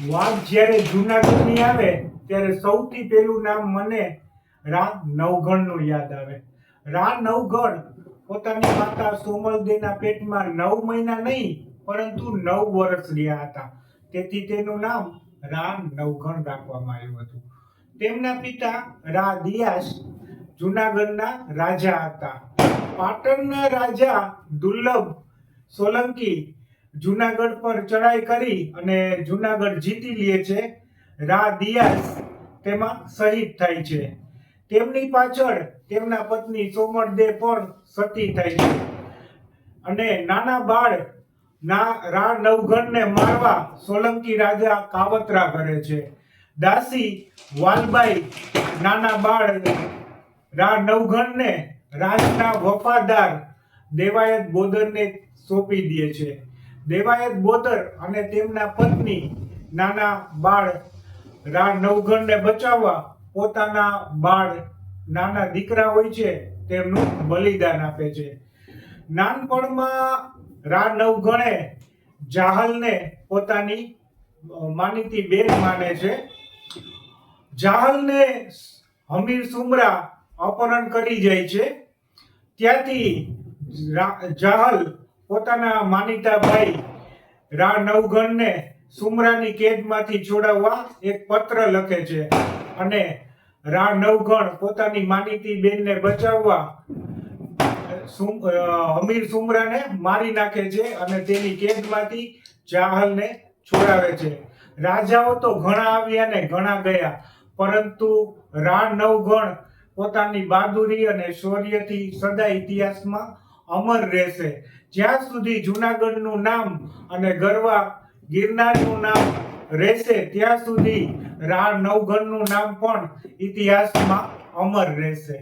વાત જ્યારે જૂનાગઢની આવે ત્યારે સૌથી પહેલું નામ મને રા નવઘણનું યાદ આવે. રા નવઘણ પોતાની માતા સોમલદેના પેટમાં 9 મહિના નહીં પરંતુ 9 વર્ષ રહ્યા હતા. તેથી તેનું નામ રા નવઘણ રાખવામાં આવ્યું હતું. તેમના પિતા રા દિયાસ જૂનાગઢના રાજા હતા. પાટણના રાજા દુર્લભ સોલંકી જૂનાગઢ પર ચડાઈ કરી અને જૂનાગઢ જીતી લે છે. રા દિયાસ તેમાં શહીદ થાય છે. તેમની પાછળ તેમના પત્ની સોમરદે પણ સતી થાય છે અને નાના બાળ રા નવઘણને મારવા સોલંકી રાજા કાવતરા કરે છે. દાસી વાલબાઈ નાના બાળ રા નવઘણને રાજના વફાદાર દેવાયત બોદરને સોંપી દે છે. દેવાયત બોદર અને તેમના પત્ની નાના બાળ રા નવઘણને બચાવવા પોતાના બાળ નાના દીકરા હોય છે તેમનું બલિદાન આપે છે. નાનપણમાં રા નવઘણે જાહલને પોતાની માનીતી બેન માને છે. જાહલને હમીર સુમરા અપહરણ કરી જાય છે. ત્યાંથી જાહલ પોતાના માનીતા ભાઈ રા નવઘણને સુમરાની કેદમાંથી છોડાવવા એક પત્ર લખે છે અને રા નવઘણ પોતાની માનીતી બેનને બચાવવા હમીર સુમરાને મારી નાખે છે અને તેની કેદમાંથી જાહલને છોડાવે છે. રાજાઓ તો ઘણા આવ્યા ને ઘણા ગયા, પરંતુ રા નવઘણ પોતાની બહાદુરી અને શૌર્યથી સદા ઇતિહાસમાં અમર રહેશે. જ્યાં સુધી જૂનાગઢનું નામ અને ગરવા ગિરનારનું નામ રહેશે ત્યાં સુધી રા નવઘણનું નામ પણ ઇતિહાસમાં અમર રહેશે.